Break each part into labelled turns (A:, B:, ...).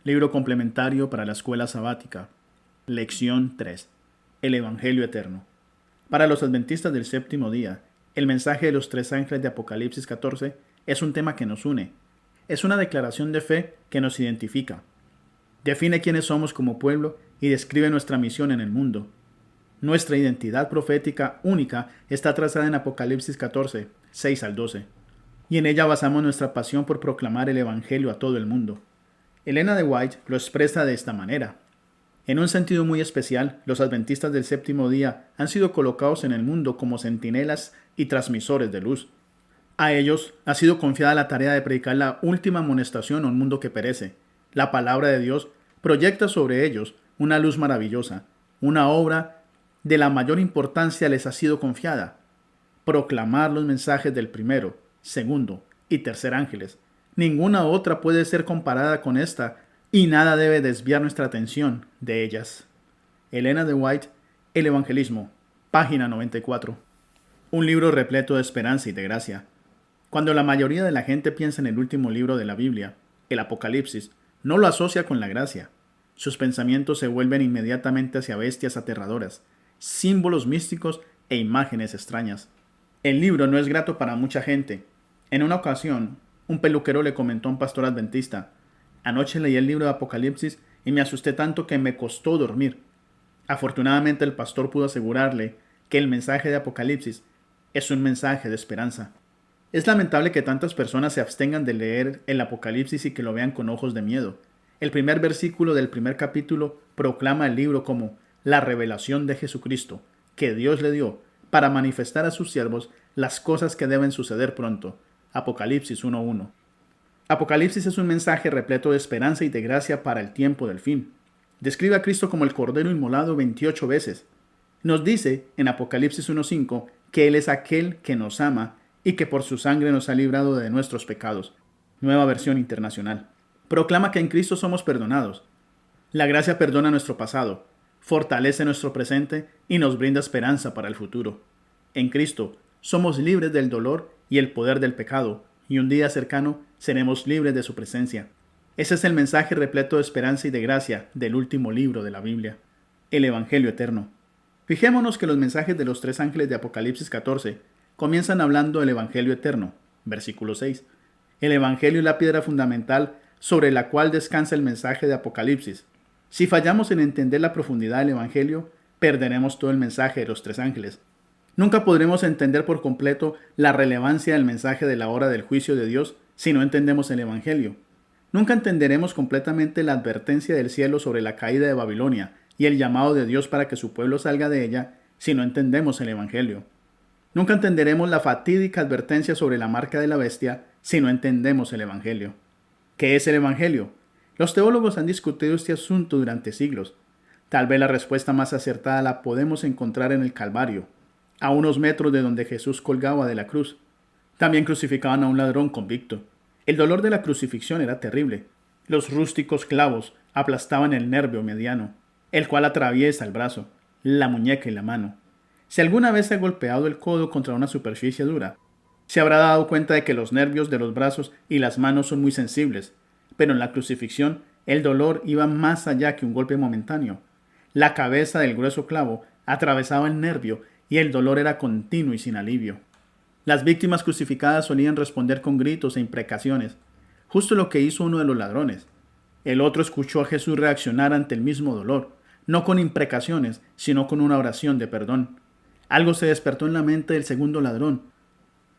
A: Libro complementario para la escuela sabática. Lección 3. El Evangelio eterno. Para los adventistas del séptimo día, el mensaje de los tres ángeles de Apocalipsis 14 es un tema que nos une. Es una declaración de fe que nos identifica. Define quiénes somos como pueblo y describe nuestra misión en el mundo. Nuestra identidad profética única está trazada en Apocalipsis 14, 6 al 12, y en ella basamos nuestra pasión por proclamar el Evangelio a todo el mundo. Elena de White lo expresa de esta manera. En un sentido muy especial, los adventistas del séptimo día han sido colocados en el mundo como centinelas y transmisores de luz. A ellos ha sido confiada la tarea de predicar la última amonestación a un mundo que perece. La palabra de Dios proyecta sobre ellos una luz maravillosa. Una obra de la mayor importancia les ha sido confiada. Proclamar los mensajes del primero, segundo y tercer ángeles. Ninguna otra puede ser comparada con esta, y nada debe desviar nuestra atención de ellas. Elena de White, El Evangelismo, página 94. Un libro repleto de esperanza y de gracia. Cuando la mayoría de la gente piensa en el último libro de la Biblia, el Apocalipsis, no lo asocia con la gracia. Sus pensamientos se vuelven inmediatamente hacia bestias aterradoras, símbolos místicos e imágenes extrañas. El libro no es grato para mucha gente. En una ocasión, un peluquero le comentó a un pastor adventista: anoche leí el libro de Apocalipsis y me asusté tanto que me costó dormir. Afortunadamente el pastor pudo asegurarle que el mensaje de Apocalipsis es un mensaje de esperanza. Es lamentable que tantas personas se abstengan de leer el Apocalipsis y que lo vean con ojos de miedo. El primer versículo del primer capítulo proclama el libro como la revelación de Jesucristo, que Dios le dio para manifestar a sus siervos las cosas que deben suceder pronto. Apocalipsis 1:1. Apocalipsis es un mensaje repleto de esperanza y de gracia para el tiempo del fin. Describe a Cristo como el Cordero inmolado 28 veces. Nos dice en Apocalipsis 1:5 que Él es aquel que nos ama y que por su sangre nos ha librado de nuestros pecados. Nueva versión internacional. Proclama que en Cristo somos perdonados. La gracia perdona nuestro pasado, fortalece nuestro presente y nos brinda esperanza para el futuro. En Cristo somos libres del dolor y el poder del pecado, y un día cercano seremos libres de su presencia. Ese es el mensaje repleto de esperanza y de gracia del último libro de la Biblia, el Evangelio eterno. Fijémonos que los mensajes de los tres ángeles de Apocalipsis 14 comienzan hablando del Evangelio eterno, versículo 6. El Evangelio es la piedra fundamental sobre la cual descansa el mensaje de Apocalipsis. Si fallamos en entender la profundidad del Evangelio, perderemos todo el mensaje de los tres ángeles. Nunca podremos entender por completo la relevancia del mensaje de la hora del juicio de Dios si no entendemos el Evangelio. Nunca entenderemos completamente la advertencia del cielo sobre la caída de Babilonia y el llamado de Dios para que su pueblo salga de ella si no entendemos el Evangelio. Nunca entenderemos la fatídica advertencia sobre la marca de la bestia si no entendemos el Evangelio. ¿Qué es el Evangelio? Los teólogos han discutido este asunto durante siglos. Tal vez la respuesta más acertada la podemos encontrar en el Calvario, a unos metros de donde Jesús colgaba de la cruz. También crucificaban a un ladrón convicto. El dolor de la crucifixión era terrible. Los rústicos clavos aplastaban el nervio mediano, el cual atraviesa el brazo, la muñeca y la mano. Si alguna vez se ha golpeado el codo contra una superficie dura, se habrá dado cuenta de que los nervios de los brazos y las manos son muy sensibles, pero en la crucifixión el dolor iba más allá que un golpe momentáneo. La cabeza del grueso clavo atravesaba el nervio y el dolor era continuo y sin alivio. Las víctimas crucificadas solían responder con gritos e imprecaciones, justo lo que hizo uno de los ladrones. El otro escuchó a Jesús reaccionar ante el mismo dolor, no con imprecaciones, sino con una oración de perdón. Algo se despertó en la mente del segundo ladrón.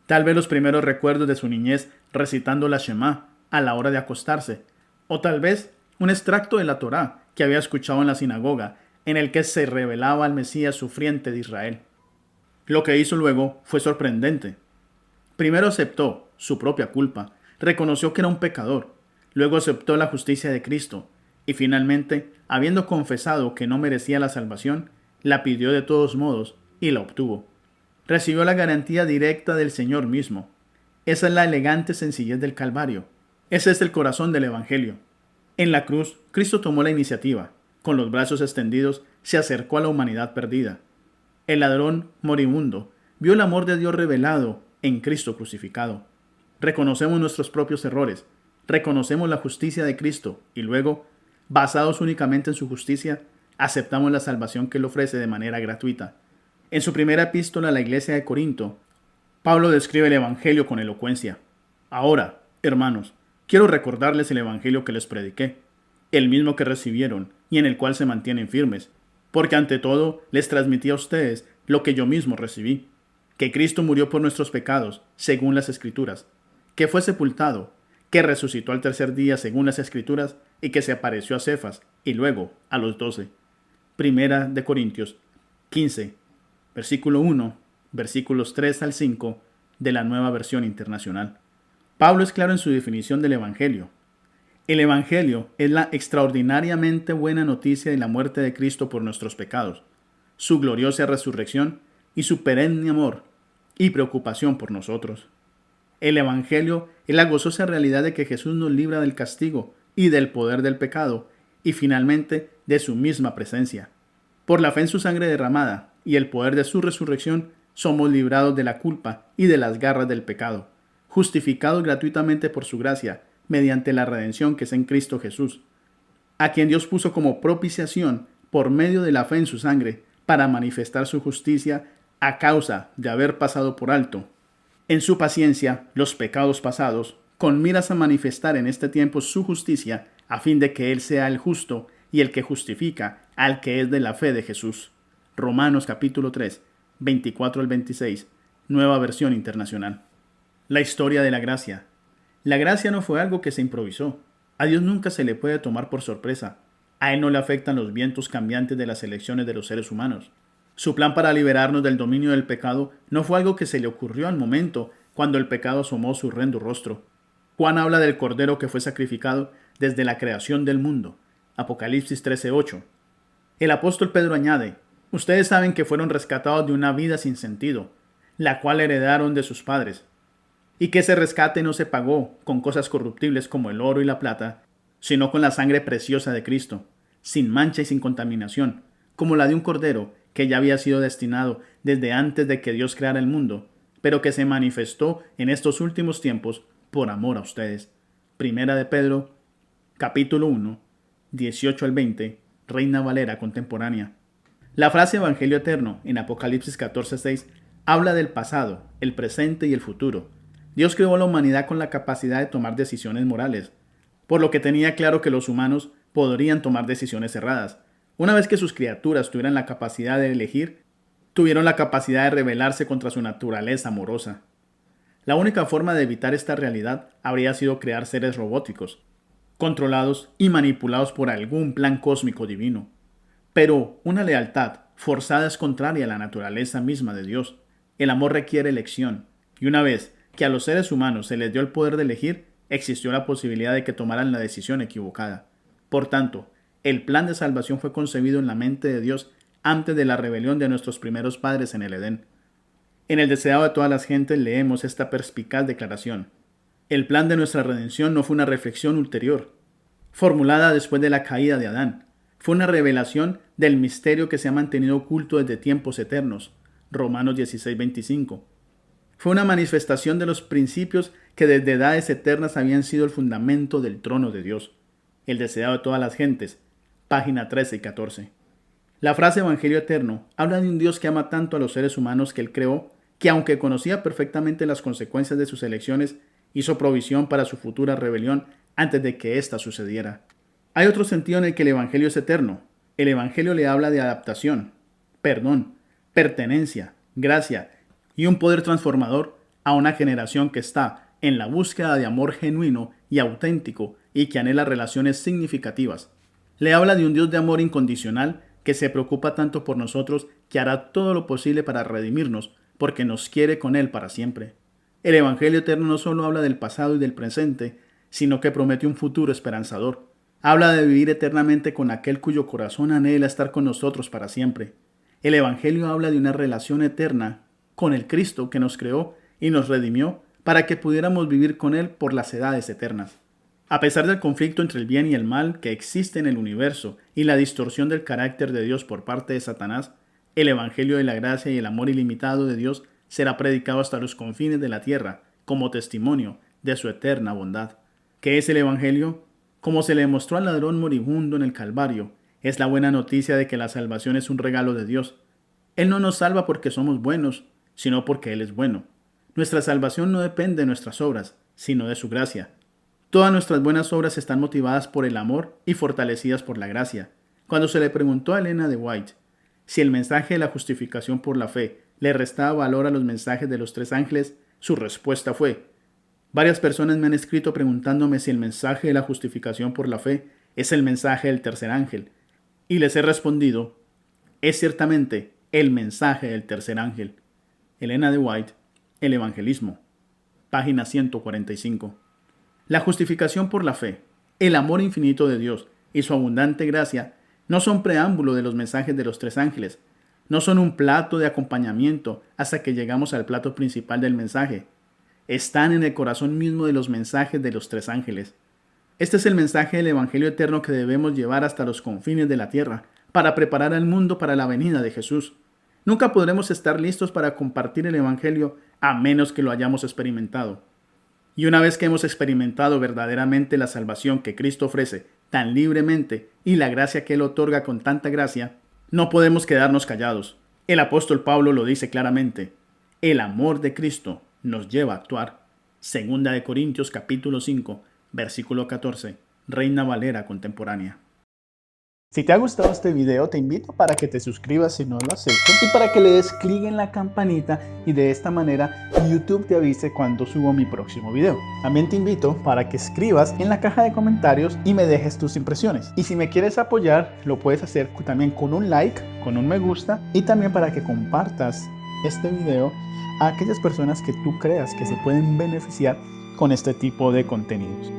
A: Tal vez los primeros recuerdos de su niñez recitando la Shema a la hora de acostarse, o tal vez un extracto de la Torá que había escuchado en la sinagoga, en el que se revelaba al Mesías sufriente de Israel. Lo que hizo luego fue sorprendente. Primero aceptó su propia culpa, reconoció que era un pecador, luego aceptó la justicia de Cristo, y finalmente, habiendo confesado que no merecía la salvación, la pidió de todos modos y la obtuvo. Recibió la garantía directa del Señor mismo. Esa es la elegante sencillez del Calvario. Ese es el corazón del Evangelio. En la cruz, Cristo tomó la iniciativa. Con los brazos extendidos, se acercó a la humanidad perdida. El ladrón moribundo vio el amor de Dios revelado en Cristo crucificado. Reconocemos nuestros propios errores, reconocemos la justicia de Cristo y luego basados únicamente en su justicia, aceptamos la salvación que Él ofrece de manera gratuita. En su primera epístola a la iglesia de Corinto, Pablo describe el Evangelio con elocuencia. Ahora, hermanos, quiero recordarles el Evangelio que les prediqué, el mismo que recibieron y en el cual se mantienen firmes, porque ante todo les transmití a ustedes lo que yo mismo recibí, que Cristo murió por nuestros pecados, según las Escrituras, que fue sepultado, que resucitó al tercer día según las Escrituras y que se apareció a Cefas y luego a los 12. Primera de Corintios 15, versículo 1, versículos 3 al 5 de la Nueva Versión Internacional. Pablo es claro en su definición del Evangelio. El Evangelio es la extraordinariamente buena noticia de la muerte de Cristo por nuestros pecados, su gloriosa resurrección y su perenne amor y preocupación por nosotros. El Evangelio es la gozosa realidad de que Jesús nos libra del castigo y del poder del pecado y finalmente de su misma presencia. Por la fe en su sangre derramada y el poder de su resurrección, somos librados de la culpa y de las garras del pecado, justificados gratuitamente por su gracia, mediante la redención que es en Cristo Jesús, a quien Dios puso como propiciación por medio de la fe en su sangre, para manifestar su justicia a causa de haber pasado por alto en su paciencia los pecados pasados, con miras a manifestar en este tiempo su justicia, a fin de que Él sea el justo y el que justifica al que es de la fe de Jesús. Romanos capítulo 3, 24 al 26, Nueva Versión Internacional. La historia de la gracia. La gracia no fue algo que se improvisó. A Dios nunca se le puede tomar por sorpresa. A Él no le afectan los vientos cambiantes de las elecciones de los seres humanos. Su plan para liberarnos del dominio del pecado no fue algo que se le ocurrió al momento cuando el pecado asomó su horrendo rostro. Juan habla del Cordero que fue sacrificado desde la creación del mundo. Apocalipsis 13:8. El apóstol Pedro añade: ustedes saben que fueron rescatados de una vida sin sentido, la cual heredaron de sus padres, y que ese rescate no se pagó con cosas corruptibles como el oro y la plata, sino con la sangre preciosa de Cristo, sin mancha y sin contaminación, como la de un cordero que ya había sido destinado desde antes de que Dios creara el mundo, pero que se manifestó en estos últimos tiempos por amor a ustedes. Primera de Pedro, capítulo 1, 18 al 20, Reina Valera contemporánea. La frase Evangelio eterno en Apocalipsis 14:6 habla del pasado, el presente y el futuro. Dios creó a la humanidad con la capacidad de tomar decisiones morales, por lo que tenía claro que los humanos podrían tomar decisiones erradas. Una vez que sus criaturas tuvieran la capacidad de elegir, tuvieron la capacidad de rebelarse contra su naturaleza amorosa. La única forma de evitar esta realidad habría sido crear seres robóticos, controlados y manipulados por algún plan cósmico divino. Pero una lealtad forzada es contraria a la naturaleza misma de Dios. El amor requiere elección, y una vez que a los seres humanos se les dio el poder de elegir, existió la posibilidad de que tomaran la decisión equivocada. Por tanto, el plan de salvación fue concebido en la mente de Dios antes de la rebelión de nuestros primeros padres en el Edén. En el deseado de todas las gentes leemos esta perspicaz declaración: el plan de nuestra redención no fue una reflexión ulterior, formulada después de la caída de Adán. Fue una revelación del misterio que se ha mantenido oculto desde tiempos eternos. Romanos 16:25. Fue una manifestación de los principios que desde edades eternas habían sido el fundamento del trono de Dios. El deseado de todas las gentes. Página 13 y 14. La frase Evangelio eterno habla de un Dios que ama tanto a los seres humanos que Él creó, que aunque conocía perfectamente las consecuencias de sus elecciones, hizo provisión para su futura rebelión antes de que ésta sucediera. Hay otro sentido en el que el Evangelio es eterno. El Evangelio le habla de adaptación, perdón, pertenencia, gracia y un poder transformador a una generación que está en la búsqueda de amor genuino y auténtico y que anhela relaciones significativas. Le habla de un Dios de amor incondicional que se preocupa tanto por nosotros que hará todo lo posible para redimirnos porque nos quiere con Él para siempre. El Evangelio eterno no solo habla del pasado y del presente, sino que promete un futuro esperanzador. Habla de vivir eternamente con aquel cuyo corazón anhela estar con nosotros para siempre. El Evangelio habla de una relación eterna con el Cristo que nos creó y nos redimió para que pudiéramos vivir con Él por las edades eternas. A pesar del conflicto entre el bien y el mal que existe en el universo y la distorsión del carácter de Dios por parte de Satanás, el Evangelio de la gracia y el amor ilimitado de Dios será predicado hasta los confines de la tierra como testimonio de su eterna bondad. ¿Qué es el Evangelio? Como se le mostró al ladrón moribundo en el Calvario, es la buena noticia de que la salvación es un regalo de Dios. Él no nos salva porque somos buenos, sino porque Él es bueno. Nuestra salvación no depende de nuestras obras, sino de su gracia. Todas nuestras buenas obras están motivadas por el amor y fortalecidas por la gracia. Cuando se le preguntó a Elena de White si el mensaje de la justificación por la fe le restaba valor a los mensajes de los tres ángeles, su respuesta fue: varias personas me han escrito preguntándome si el mensaje de la justificación por la fe es el mensaje del tercer ángel. Y les he respondido: es ciertamente el mensaje del tercer ángel. Elena de White, El Evangelismo, página 145. La justificación por la fe, el amor infinito de Dios y su abundante gracia no son preámbulo de los mensajes de los tres ángeles, no son un plato de acompañamiento hasta que llegamos al plato principal del mensaje. Están en el corazón mismo de los mensajes de los tres ángeles. Este es el mensaje del Evangelio eterno que debemos llevar hasta los confines de la tierra, para preparar al mundo para la venida de Jesús. Nunca podremos estar listos para compartir el Evangelio a menos que lo hayamos experimentado. Y una vez que hemos experimentado verdaderamente la salvación que Cristo ofrece tan libremente y la gracia que Él otorga con tanta gracia, no podemos quedarnos callados. El apóstol Pablo lo dice claramente: el amor de Cristo nos lleva a actuar. Segunda de Corintios capítulo 5, versículo 14, Reina Valera contemporánea.
B: Si te ha gustado este video, te invito para que te suscribas si no lo has hecho y para que le des clic en la campanita y de esta manera YouTube te avise cuando subo mi próximo video. También te invito para que escribas en la caja de comentarios y me dejes tus impresiones. Y si me quieres apoyar, lo puedes hacer también con un like, con un me gusta y también para que compartas este video a aquellas personas que tú creas que se pueden beneficiar con este tipo de contenidos.